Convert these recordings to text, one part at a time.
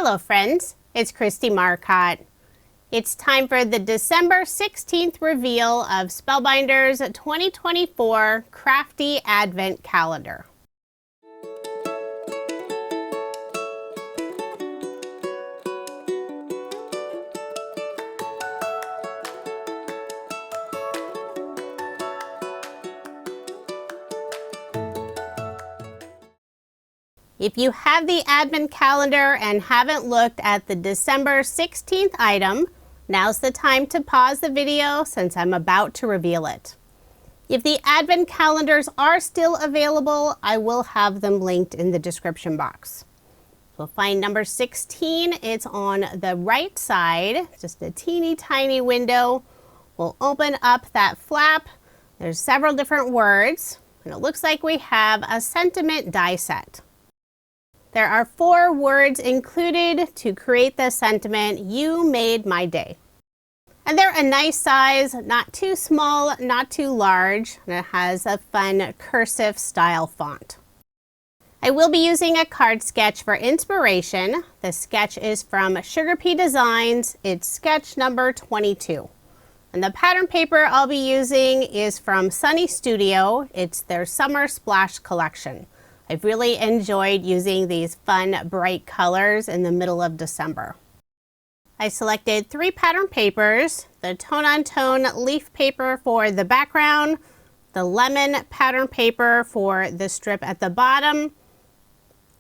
Hello friends, it's Kristie Marcotte. It's time for the December 16th reveal of Spellbinders 2024 Crafty Advent Calendar. If you have the Advent Calendar and haven't looked at the December 16th item, now's the time to pause the video since I'm about to reveal it. If the Advent Calendars are still available, I will have them linked in the description box. We'll find number 16, it's on the right side, just a teeny tiny window. We'll open up that flap. There's several different words, and it looks like we have a sentiment die set. There are 4 words included to create the sentiment, "You made my day." And they're a nice size, not too small, not too large, and it has a fun cursive style font. I will be using a card sketch for inspiration. The sketch is from Sugar Pea Designs. It's sketch number 22. And the pattern paper I'll be using is from Sunny Studio. It's their Summer Splash collection. I've really enjoyed using these fun, bright colors in the middle of December. I selected 3 pattern papers, the tone-on-tone leaf paper for the background, the lemon pattern paper for the strip at the bottom,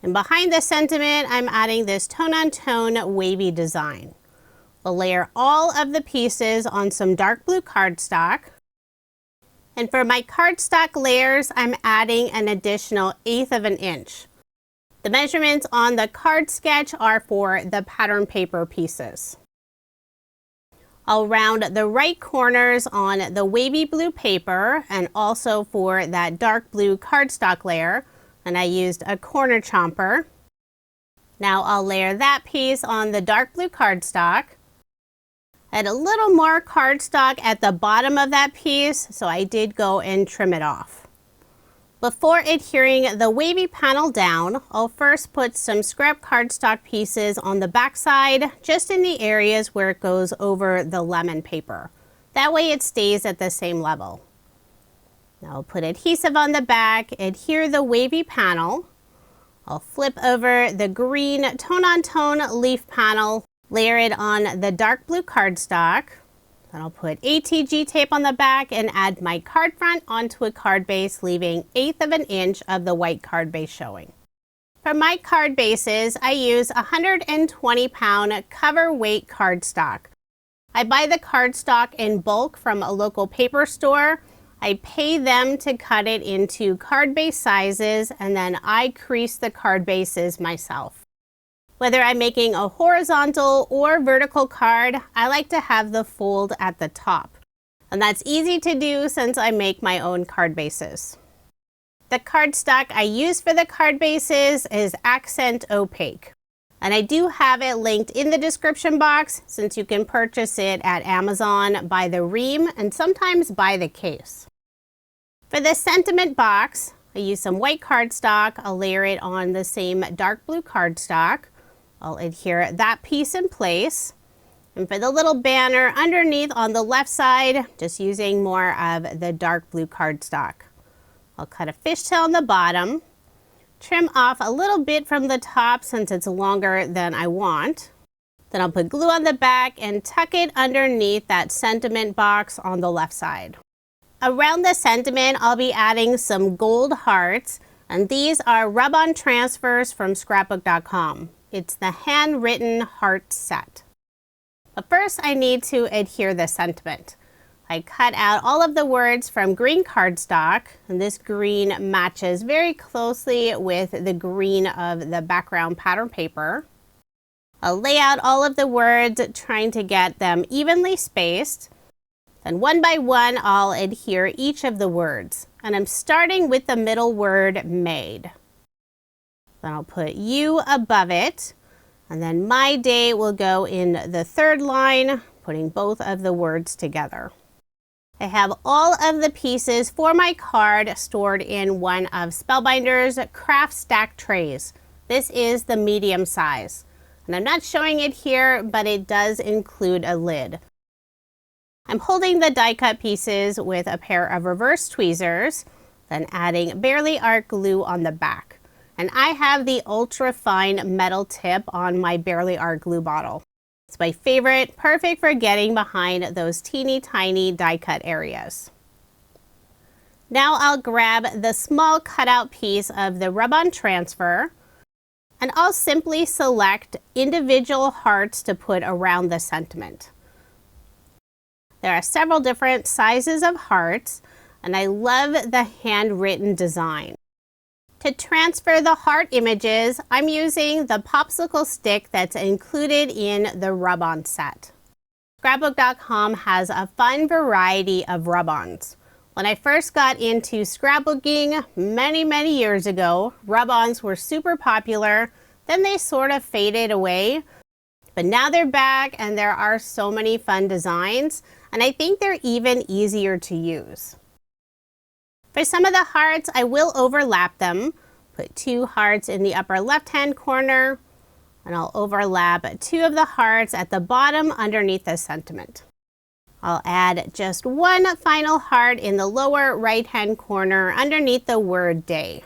and behind the sentiment, I'm adding this tone-on-tone wavy design. We'll layer all of the pieces on some dark blue cardstock. And for my cardstock layers, I'm adding an additional 1/8 of an inch. The measurements on the card sketch are for the pattern paper pieces. I'll round the right corners on the wavy blue paper and also for that dark blue cardstock layer, and I used a corner chomper. Now I'll layer that piece on the dark blue cardstock. Add a little more cardstock at the bottom of that piece, so I did go and trim it off. Before adhering the wavy panel down, I'll first put some scrap cardstock pieces on the back side, just in the areas where it goes over the lemon paper. That way it stays at the same level. Now I'll put adhesive on the back, adhere the wavy panel. I'll flip over the green tone-on-tone leaf panel, layer it on the dark blue cardstock. Then I'll put ATG tape on the back and add my card front onto a card base, leaving 1/8 of an inch of the white card base showing. For my card bases, I use 120-pound cover weight cardstock. I buy the cardstock in bulk from a local paper store. I pay them to cut it into card base sizes, and then I crease the card bases myself. Whether I'm making a horizontal or vertical card, I like to have the fold at the top. And that's easy to do since I make my own card bases. The cardstock I use for the card bases is Accent Opaque. And I do have it linked in the description box since you can purchase it at Amazon by the ream and sometimes by the case. For the sentiment box, I use some white cardstock. I'll layer it on the same dark blue cardstock. I'll adhere that piece in place. And for the little banner underneath on the left side, just using more of the dark blue cardstock. I'll cut a fishtail on the bottom, trim off a little bit from the top since it's longer than I want. Then I'll put glue on the back and tuck it underneath that sentiment box on the left side. Around the sentiment, I'll be adding some gold hearts, and these are RUB-ONS transfers from scrapbook.com. It's the handwritten heart set. But first I need to adhere the sentiment. I cut out all of the words from green cardstock, and this green matches very closely with the green of the background pattern paper. I'll lay out all of the words, trying to get them evenly spaced. Then one by one, I'll adhere each of the words. And I'm starting with the middle word, made. Then I'll put you above it, and then my day will go in the 3rd line, putting both of the words together. I have all of the pieces for my card stored in one of Spellbinders craft stack trays. This is the medium size. And I'm not showing it here, but it does include a lid. I'm holding the die cut pieces with a pair of reverse tweezers, then adding barely art glue on the back. And I have the ultra fine metal tip on my barely art glue bottle. It's my favorite, perfect for getting behind those teeny tiny die cut areas. Now I'll grab the small cutout piece of the rub-on transfer, and I'll simply select individual hearts to put around the sentiment. There are several different sizes of hearts, and I love the handwritten design. To transfer the heart images, I'm using the popsicle stick that's included in the rub-on set. Scrapbook.com has a fun variety of rub-ons. When I first got into scrapbooking many years ago, rub-ons were super popular, then they sort of faded away. But now they're back and there are so many fun designs, and I think they're even easier to use. For some of the hearts, I will overlap them. Put 2 hearts in the upper left-hand corner, and I'll overlap 2 of the hearts at the bottom underneath the sentiment. I'll add just 1 final heart in the lower right-hand corner underneath the word day.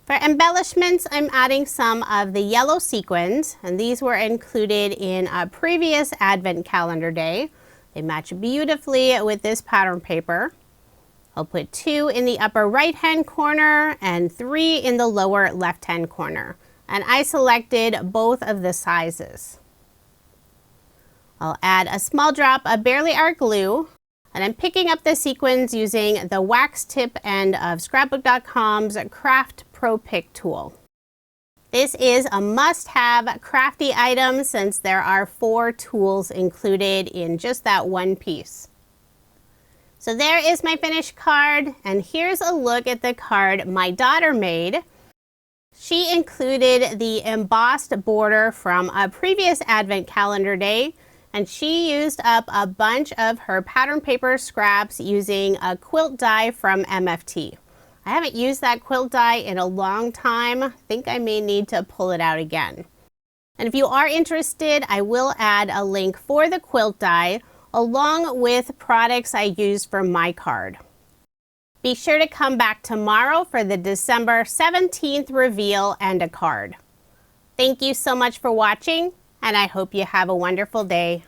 For embellishments, I'm adding some of the yellow sequins, and these were included in a previous Advent calendar day. They match beautifully with this pattern paper. I'll put 2 in the upper right-hand corner and 3 in the lower left-hand corner. And I selected both of the sizes. I'll add a small drop of barely art glue, and I'm picking up the sequins using the wax tip end of Scrapbook.com's Craft Pro Pick tool. This is a must-have crafty item since there are 4 tools included in just that one piece. So there is my finished card, and here's a look at the card my daughter made. She included the embossed border from a previous Advent calendar day, and she used up a bunch of her pattern paper scraps using a quilt die from MFT. I haven't used that quilt die in a long time. I think I may need to pull it out again. And if you are interested, I will add a link for the quilt die along with products I used for my card. Be sure to come back tomorrow for the December 17th reveal and a card. Thank you so much for watching, and I hope you have a wonderful day.